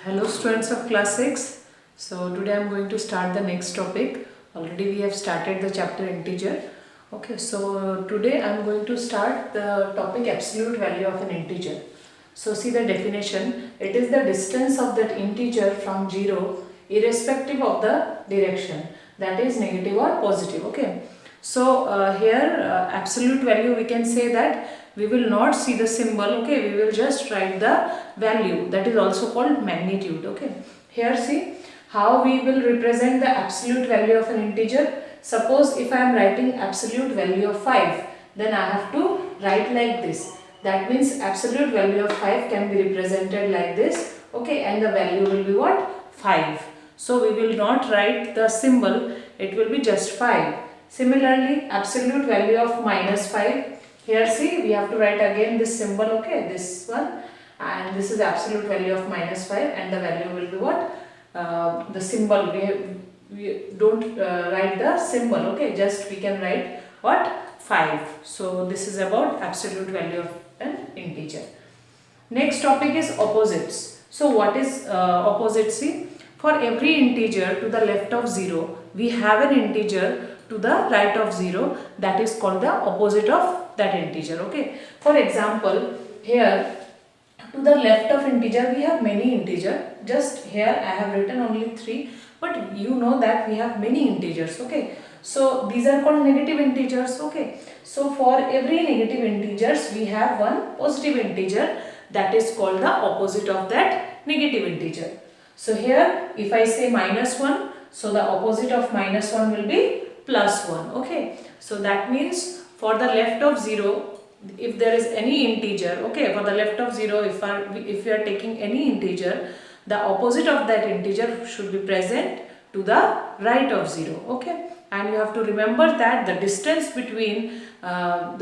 Hello students of class 6. So today I am going to start the next topic. Already we have started the chapter integer. Okay, so today I am going to start the topic absolute value of an integer. So see the definition. It is the distance of that integer from 0 irrespective of the direction, that is negative or positive. Okay. So here absolute value, we can say that we will not see the symbol. Okay, we will just write the value, that is also called magnitude. Okay, here see how we will represent the absolute value of an integer. Suppose if I am writing absolute value of 5, then I have to write like this. That means absolute value of 5 can be represented like this. Okay, and the value will be what? 5. So we will not write the symbol, it will be just 5. Similarly, absolute value of minus 5. Here see, we have to write again this symbol, okay, this one, and this is absolute value of minus 5, and the value will be what? The symbol, we don't write the symbol, okay, just we can write what? 5. So this is about absolute value of an integer. Next topic is opposites. So what is opposite? See, for every integer to the left of 0, we have an integer to the right of 0, that is called the opposite of that integer. Okay, for example, here to the left of integer we have many integer. Just here I have written only 3, but you know that we have many integers. Okay, so these are called negative integers. Okay, so for every negative integers we have one positive integer, that is called the opposite of that negative integer. So here if I say minus 1, so the opposite of minus 1 will be plus 1. Okay, so that means for the left of 0, if there is any integer, okay, for the left of 0, if we are taking any integer, the opposite of that integer should be present to the right of 0. Okay, and you have to remember that the distance between from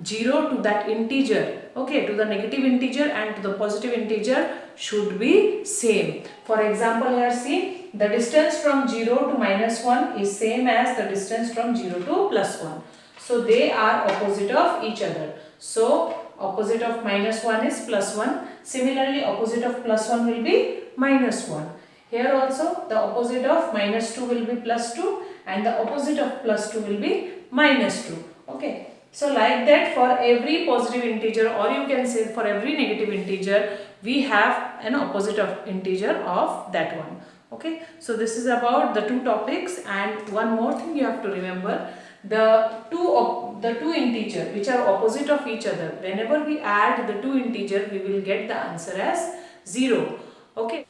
0 to that integer, okay, to the negative integer and to the positive integer should be same. For example, here see, the distance from 0 to minus 1 is same as the distance from 0 to plus 1. So they are opposite of each other. So opposite of minus 1 is plus 1. Similarly, opposite of plus 1 will be minus 1. Here also the opposite of minus 2 will be plus 2 and the opposite of plus 2 will be minus 2. Okay. So like that, for every positive integer, or you can say for every negative integer, we have an opposite of integer of that one. Okay. So this is about the two topics, and one more thing you have to remember. The two integer which are opposite of each other, whenever we add the two integer, we will get the answer as 0. Okay.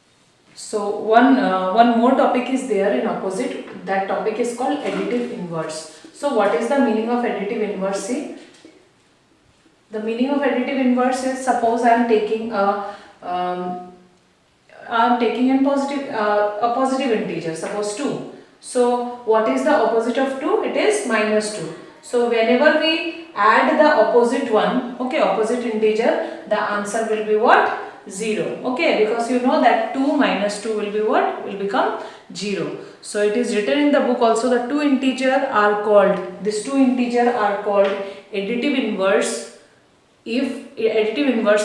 So one more topic is there in opposite. That topic is called additive inverse. So what is the meaning of additive inverse? See, the meaning of additive inverse is, suppose I am taking a positive integer, suppose 2. So what is the opposite of 2? It is minus 2. So whenever we add the opposite one, okay, opposite integer, the answer will be what? 0. Okay, because you know that 2 minus 2 will be what? Will become 0. So it is written in the book also, the two integer are called additive inverse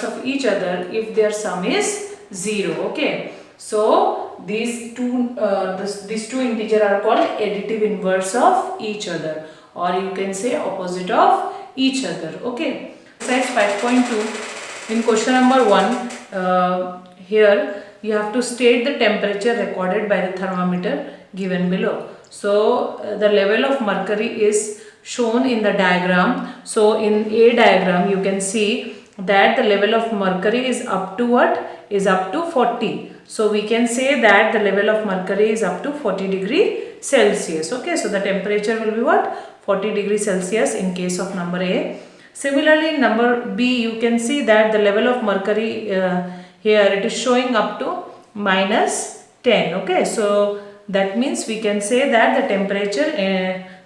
of each other if their sum is 0. Okay, so these two integer are called additive inverse of each other, or you can say opposite of each other. Okay, exercise 5.2. in question number 1, here you have to state the temperature recorded by the thermometer given below. So the level of mercury is shown in the diagram. So in A diagram you can see that the level of mercury is up to what? Is up to 40. So we can say that the level of mercury is up to 40 degree Celsius. Okay, so the temperature will be what? 40 degree Celsius in case of number A. Similarly, number B, you can see that the level of mercury here it is showing up to minus 10. Okay, so that means we can say that the temperature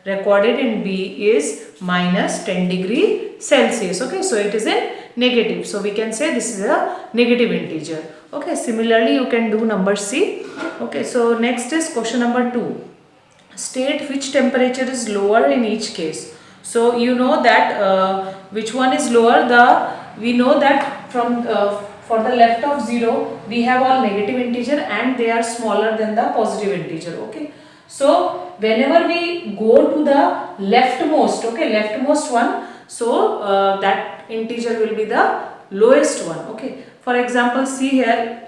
recorded in B is minus 10 degree Celsius. Okay, so it is in negative. So we can say this is a negative integer. Okay, similarly you can do number C. Okay, so next is question number 2. State which temperature is lower in each case. So you know that which one is lower. We know that from for the left of 0 we have all negative integer and they are smaller than the positive integer. Okay, so whenever we go to the leftmost, okay, leftmost one, so that integer will be the lowest one. Okay, for example, see here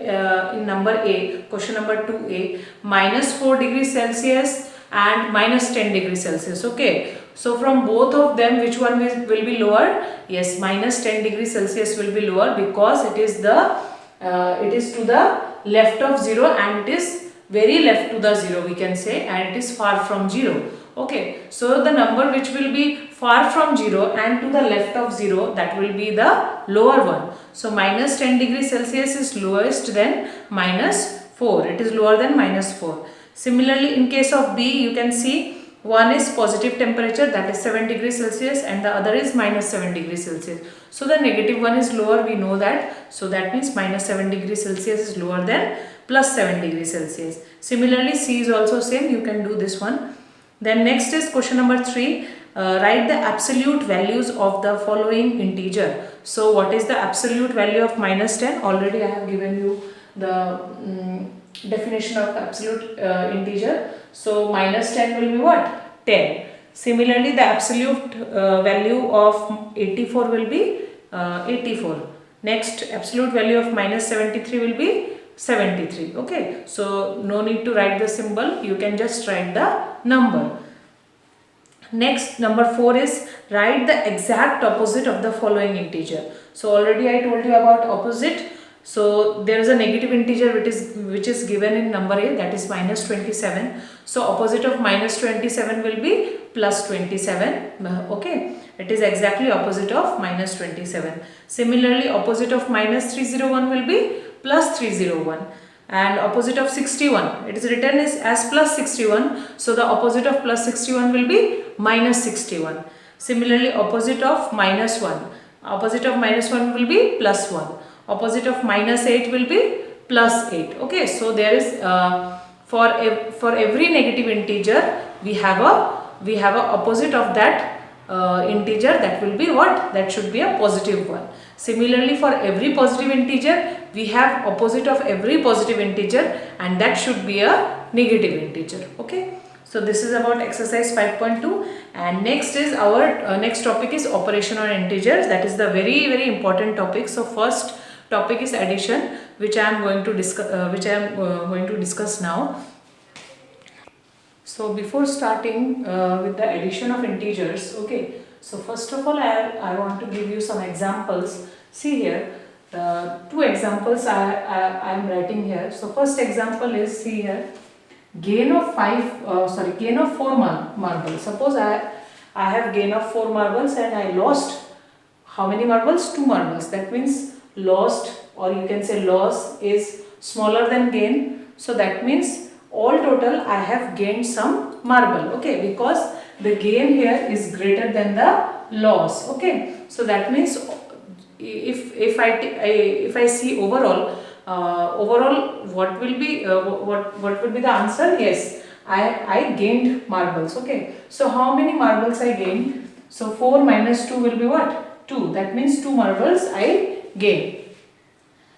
in number A, question number 2A, minus 4 degrees Celsius and minus 10 degrees Celsius. Okay, so from both of them, which one will be lower? Yes, minus 10 degrees Celsius will be lower because it is to the left of 0 and it is very left to the 0, we can say, and it is far from 0. Okay, so the number which will be far from 0 and to the left of 0, that will be the lower one. So minus 10 degrees Celsius is lowest than minus 4. It is lower than minus 4. Similarly, in case of B, you can see one is positive temperature, that is 7 degrees Celsius, and the other is minus 7 degrees Celsius. So the negative one is lower, we know that. So that means minus 7 degrees Celsius is lower than plus 7 degrees Celsius. Similarly, C is also same. You can do this one. Then next is question number 3. Write the absolute values of the following integer. So what is the absolute value of minus 10? Already I have given you the definition of absolute integer. So minus 10 will be what? 10. Similarly, the absolute value of 84 will be 84. Next, absolute value of minus 73 will be 73. Okay, so no need to write the symbol, you can just write the number. Next, number 4 is write the exact opposite of the following integer. So already I told you about opposite. So there is a negative integer which is given in number A, that is minus 27. So opposite of minus 27 will be plus 27. Okay, it is exactly opposite of minus 27. Similarly, opposite of minus 301 will be plus 301. And opposite of 61, it is written as plus 61. So the opposite of plus 61 will be minus 61. Similarly, opposite of minus 1. Opposite of minus 1 will be plus 1. Opposite of minus 8 will be plus 8. Okay, so there is for every negative integer we have a opposite of that integer, that will be what? That should be a positive one. Similarly, for every positive integer we have opposite of every positive integer, and that should be a negative integer. Okay, so this is about exercise 5.2, and next is our next topic is operation on integers. That is the very important topic. So first topic is addition, which I am going to discuss now. So before starting with the addition of integers, okay, so first of all I want to give you some examples. See here, two examples I am writing here. So first example is, see here, gain of 4 marbles. Suppose I have gain of 4 marbles and I lost how many marbles? 2 marbles. That means lost, or you can say loss, is smaller than gain. So that means all total I have gained some marble. Okay, because the gain here is greater than the loss. Okay, so that means if I see overall what will be the answer? Yes, I gained marbles. Okay, so how many marbles I gained? So 4 minus 2 will be what? 2. That means 2 marbles I gained.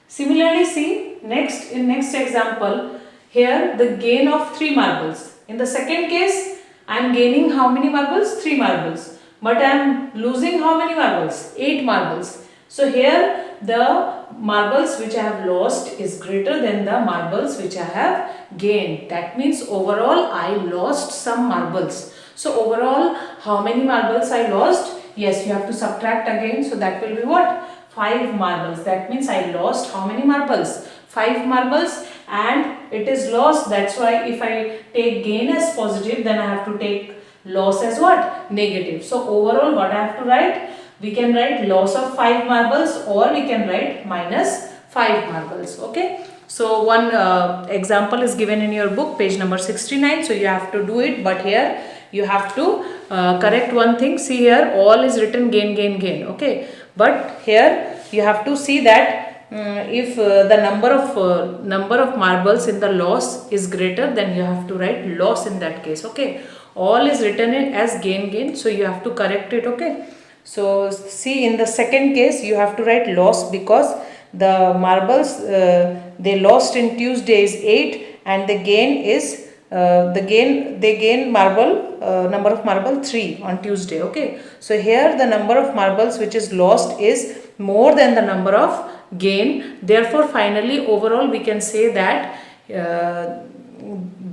Similarly, see in next example, here the gain of 3 marbles. In the second case, I am gaining how many marbles? 3 marbles. But I am losing how many marbles? 8 marbles. So here the marbles which I have lost is greater than the marbles which I have gained. That means overall I lost some marbles. So overall, how many marbles I lost? Yes, you have to subtract again. So that will be what? 5 marbles. That means I lost how many marbles? 5 marbles, and it is lost. That's why if I take gain as positive, then I have to take loss as what? Negative. So overall, what I have to write? We can write loss of 5 marbles, or we can write minus 5 marbles. Okay. So one example is given in your book, page number 69. So you have to do it, but here you have to correct one thing. See here, all is written gain, gain, gain. Okay. But here you have to see that if the number of marbles in the loss is greater, then you have to write loss in that case. Okay, all is written as gain, gain, so you have to correct it. Okay, so see in the second case you have to write loss because the marbles they lost in Tuesday is 8, and the gain is they gain marble number of marble 3 on Tuesday. Okay, so here the number of marbles which is lost is more than the number of gain. Therefore, finally, overall we can say that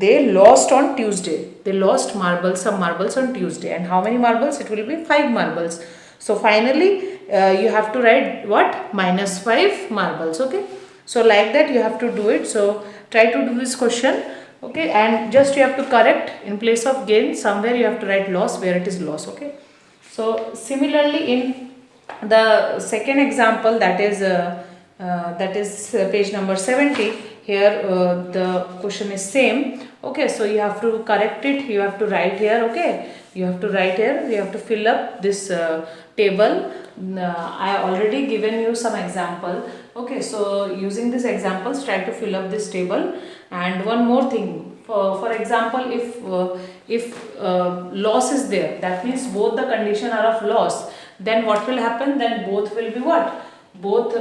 they lost on Tuesday. They lost some marbles on Tuesday. And how many marbles? It will be 5 marbles. So finally, you have to write what? Minus 5 marbles. Okay. So like that you have to do it. So try to do this question. Okay. And just you have to correct in place of gain. Somewhere you have to write loss where it is loss. Okay. So similarly in the second example, that is page number 70. Here the question is same. Okay, so you have to correct it. You have to write here. Okay, you have to write here. You have to fill up this table. I already given you some example. Okay, so using these examples, try to fill up this table. And one more thing. For example, if loss is there, that means both the condition are of loss. Then what will happen? Then both will be what? Both.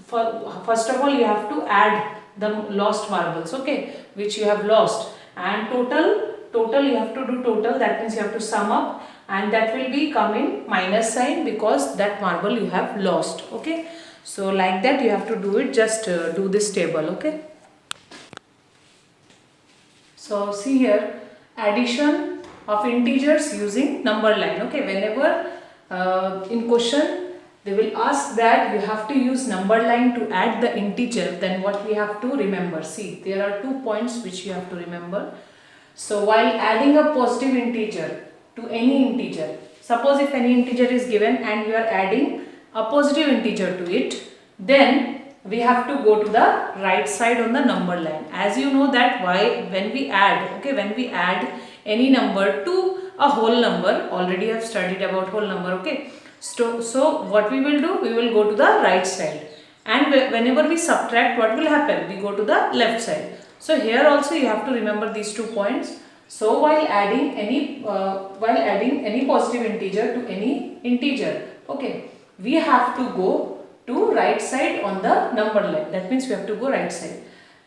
First of all, you have to add the lost marbles, okay, which you have lost, and total you have to do total. That means you have to sum up, and that will be coming minus sign because that marble you have lost. Okay, so like that you have to do it. Just do this table. Okay, so see here, addition of integers using number line. Okay, whenever in question they will ask that you have to use number line to add the integer, then what we have to remember? See, there are 2 points which you have to remember. So while adding a positive integer to any integer, suppose if any integer is given and you are adding a positive integer to it, then we have to go to the right side on the number line. As you know that when we add any number to a whole number, already I have studied about whole number. Okay, so what we will do, we will go to the right side, and whenever we subtract, what will happen? We go to the left side. So here also you have to remember these 2 points. So while adding any positive integer to any integer, okay, we have to go to right side on the number line. That means we have to go right side.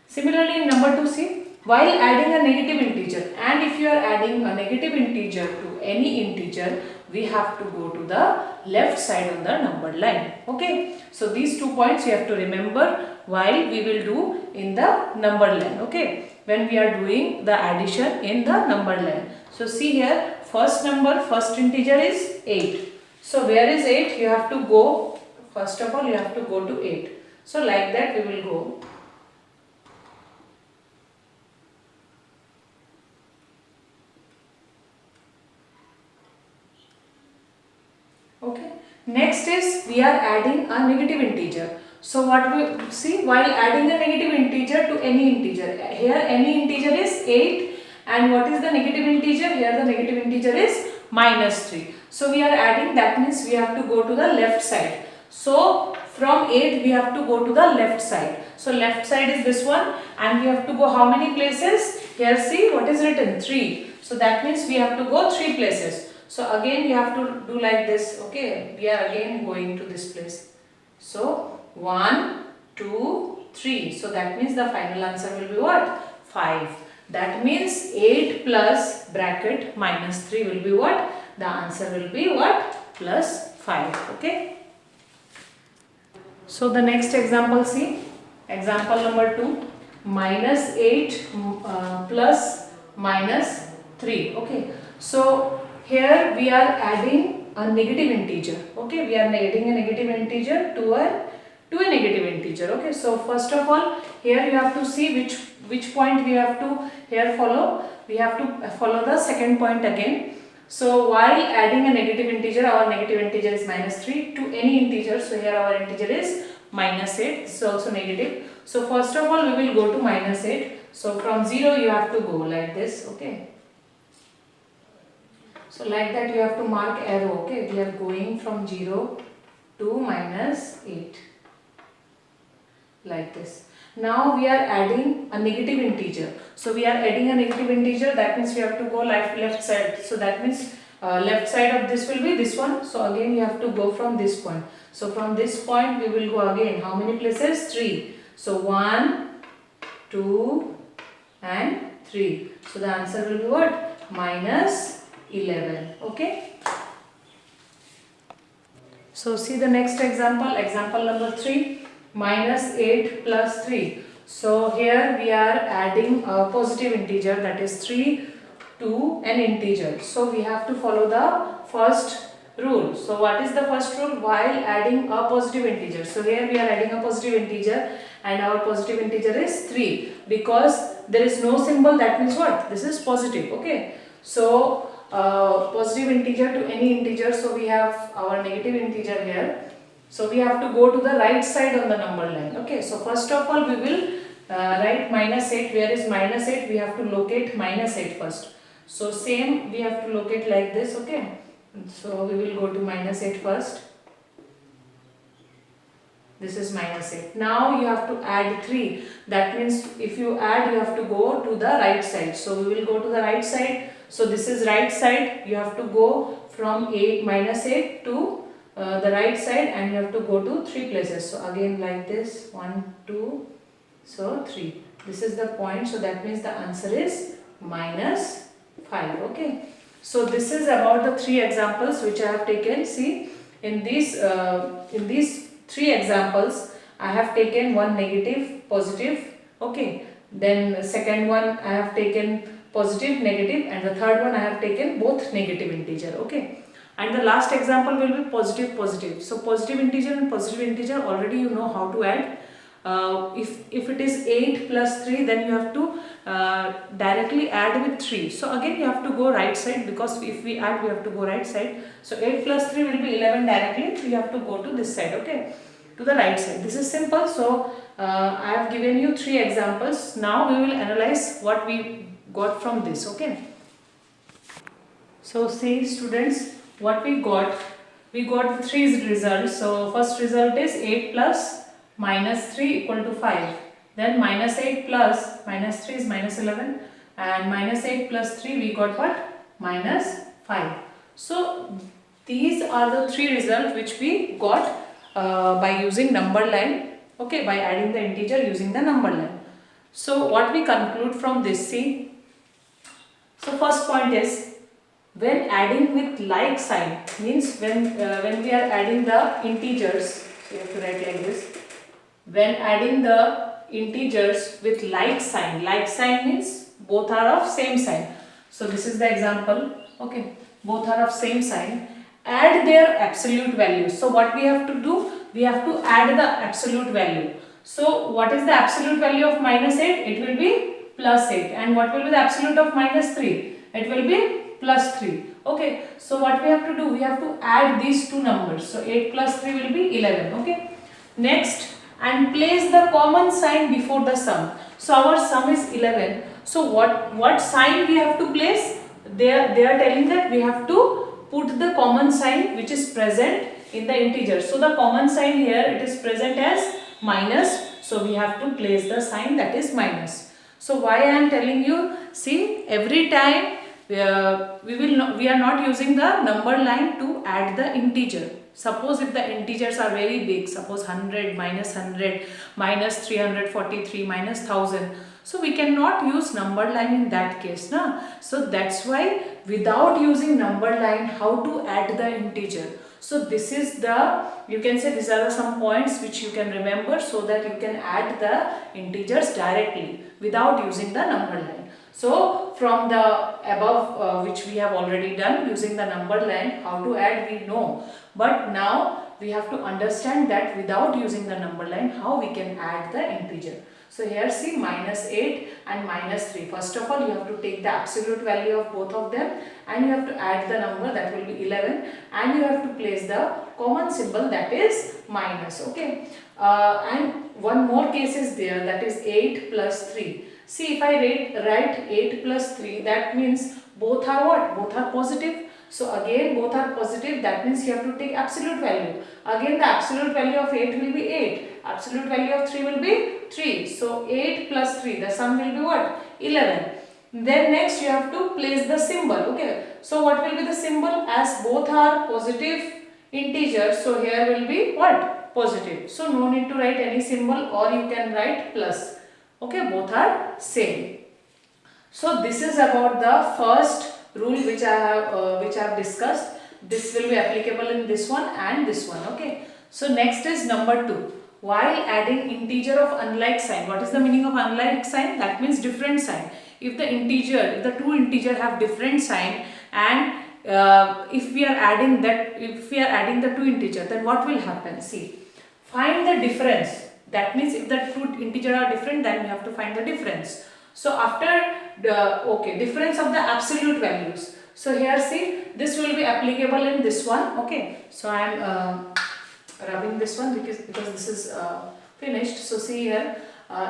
Similarly in number 2, see, while adding a negative integer, and if you are adding a negative integer to any integer, we have to go to the left side on the number line. Okay, so these 2 points you have to remember while we will do in the number line. Okay, when we are doing the addition in the number line. So see here, first integer is 8. So where is 8? You have to go, first of all you have to go to 8. So like that we will go. Okay. Next is we are adding a negative integer. So what we see, while adding a negative integer to any integer, here any integer is 8, and what is the negative integer? Here the negative integer is minus 3. So we are adding, that means we have to go to the left side. So from 8 we have to go to the left side. So left side is this one, and we have to go how many places? Here see what is written, 3. So that means we have to go 3 places. So again we have to do like this. Okay, we are again going to this place. So 1, 2, 3. So that means the final answer will be what? 5. That means 8 plus bracket minus 3 will be what? The answer will be what? Plus 5. Okay. So the next example, see, example number 2, minus 8 plus minus 3. Okay. So here we are adding a negative integer. Okay, we are adding a negative integer to a negative integer. Okay, so first of all, here you have to see which point we have to here follow. We have to follow the second point again. So while adding a negative integer, our negative integer is minus 3 to any integer. So here our integer is minus 8. This is also negative. So first of all, we will go to minus 8. So from 0 you have to go like this. Okay. So like that you have to mark arrow. Okay, we are going from 0 to minus 8 like this. Now we are adding a negative integer. So we are adding a negative integer, that means we have to go left side. So that means left side of this will be this one. So again you have to go from this point. So from this point we will go again. How many places? 3. So 1, 2 and 3. So the answer will be what? Minus 11. Okay. So see the next example. Example number 3. Minus 8 plus 3. So here we are adding a positive integer, that is 3 to an integer. So we have to follow the first rule. So what is the first rule? While adding a positive integer. So here we are adding a positive integer and our positive integer is 3. Because there is no symbol, that means what? This is positive. Okay. So positive integer to any integer. So we have our negative integer here. So we have to go to the right side on the number line. Okay. So first of all we will write minus 8. Where is minus 8? We have to locate minus 8 first. So same we have to locate like this. Okay. So we will go to minus 8 first. This is minus 8. Now you have to add 3. That means if you add, you have to go to the right side. So we will go to the right side. So this is right side. You have to go from minus 8 to the right side and you have to go to 3 places. So again like this, 1, 2, so 3. This is the point. So that means the answer is minus 5. Okay. So this is about the 3 examples which I have taken. See, in these 3 examples, I have taken one negative, positive. Okay. Then second one I have taken positive, negative, and the third one I have taken both negative integer. Okay. And the last example will be positive, positive. So positive integer and positive integer already you know how to add. If it is 8 plus 3, then you have to directly add with 3. So again you have to go right side, because if we add we have to go right side. So 8 plus 3 will be 11 directly. You have to go to this side. Okay, to the right side. This is simple. So I have given you 3 examples. Now we will analyze what we got from this. Okay. So see students, what we got the 3 results. So first result is 8 plus minus 3 equal to 5. Then minus 8 plus minus 3 is minus 11, and minus 8 plus 3 we got what? Minus 5. So these are the 3 results which we got by using number line. Okay, by adding the integer using the number line. So what we conclude from this, see. So first point is, when adding with like sign, means when we are adding the integers, so you have to write like this. When adding the integers with like sign means both are of same sign. So this is the example. Okay, both are of same sign. Add their absolute values. So what we have to do? We have to add the absolute value. So what is the absolute value of minus 8? It will be plus 8. And what will be the absolute of minus 3? It will be plus 3. Okay, so what we have to do? We have to add these two numbers. So 8 plus 3 will be 11. Okay, next, and place the common sign before the sum. So our sum is 11. So what sign we have to place? They are telling that we have to put the common sign which is present in the integer. So the common sign here, it is present as minus. So we have to place the sign that is minus. So why I am telling you? See, every time we are not using the number line to add the integer. Suppose if the integers are very big, suppose 100, minus 343, minus 1000. So we cannot use number line in that case. Na? So that's why without using number line, how to add the integer. So this is the, you can say these are some points which you can remember, so that you can add the integers directly without using the number line. So from the above which we have already done using the number line, how to add we know. But now we have to understand that without using the number line, how we can add the integer. So here see, minus 8 and minus 3. First of all, you have to take the absolute value of both of them and you have to add the number, that will be 11, and you have to place the common symbol, that is minus. Okay, and one more case is there, that is 8 plus 3. See, if I write 8 plus 3, that means both are what? Both are positive. So again both are positive, that means you have to take absolute value. Again the absolute value of 8 will be 8. Absolute value of 3 will be 3. So 8 plus 3, the sum will be what? 11. Then next you have to place the symbol. Okay, so what will be the symbol? As both are positive integers, so here will be what? Positive. So no need to write any symbol, or you can write plus. Okay, both are same. So this is about the first rule which I have discussed. This will be applicable in this one and this one. Okay. So next is number 2. While adding integer of unlike sign. What is the meaning of unlike sign? That means different sign. If the two integer have different sign, and if we are adding the two integer, then what will happen? See, find the difference. That means if the two integer are different, then we have to find the difference. So after the difference of the absolute values. So here see, this will be applicable in this one. Okay, so I am rubbing this one because this is finished. So see here,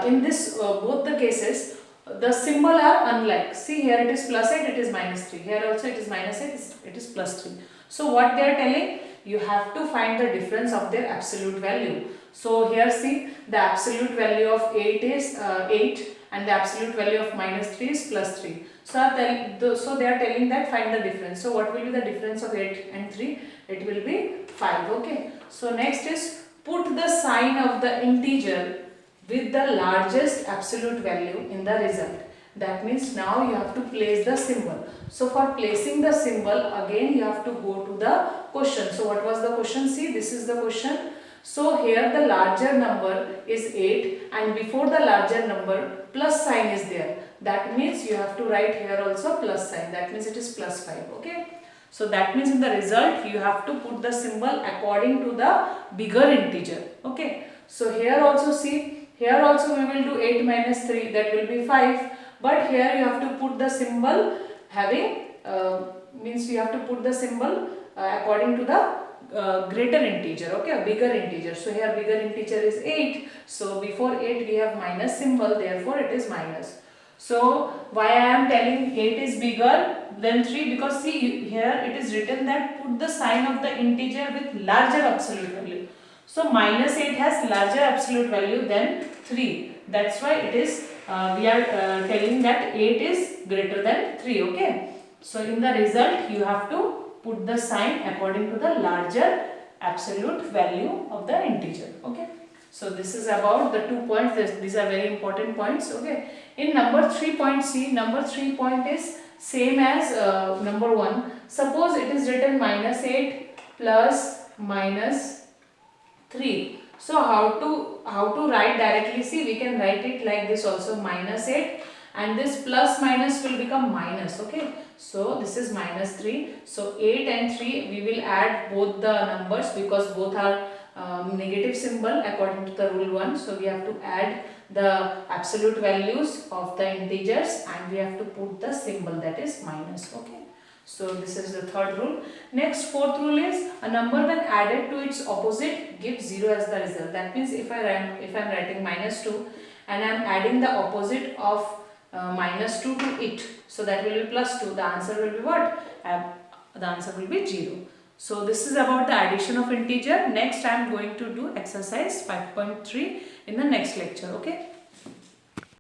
in this both the cases, the symbol are unlike. See here, it is plus 8, it is minus 3. Here also it is minus 8, it is plus 3. So what they are telling, you have to find the difference of their absolute value. So here see, the absolute value of 8 is 8, and the absolute value of minus 3 is plus 3. So they are telling that find the difference. So what will be the difference of 8 and 3? It will be 5. Okay. So next is put the sign of the integer with the largest absolute value in the result. That means now you have to place the symbol. So for placing the symbol, again you have to go to the question. So what was the question? See, this is the question. So here the larger number is 8, and before the larger number plus sign is there. That means you have to write here also plus sign. That means it is plus 5. Okay. So that means in the result you have to put the symbol according to the bigger integer. Okay. So here also see, here also we will do 8 minus 3, that will be 5. But here you have to put the symbol having, means you have to put the symbol according to the greater integer. Okay, a bigger integer. So here bigger integer is 8. So before 8 we have minus symbol, therefore it is minus. So why I am telling 8 is bigger than 3? Because see here it is written that put the sign of the integer with larger absolute value. So minus 8 has larger absolute value than 3. That's why it is we are telling that 8 is greater than 3. Okay. So in the result you have to put the sign according to the larger absolute value of the integer. Okay. So this is about the 2 points. These are very important points. Okay. In number 3 point C, number 3 point is same as number 1. Suppose it is written minus 8 plus minus 3. So how to write directly? See, we can write it like this also, minus 8, and this plus minus will become minus. Okay. So this is minus 3. So 8 and 3 we will add both the numbers because both are negative symbol according to the rule 1. So we have to add the absolute values of the integers and we have to put the symbol, that is minus. Okay. So this is the third rule. Next, fourth rule is a number when added to its opposite gives 0 as the result. That means if I am writing minus 2 and I am adding the opposite of minus 2 to it, so that will be plus 2. The answer will be what? The answer will be 0. So this is about the addition of integer. Next I am going to do exercise 5.3 in the next lecture. Okay.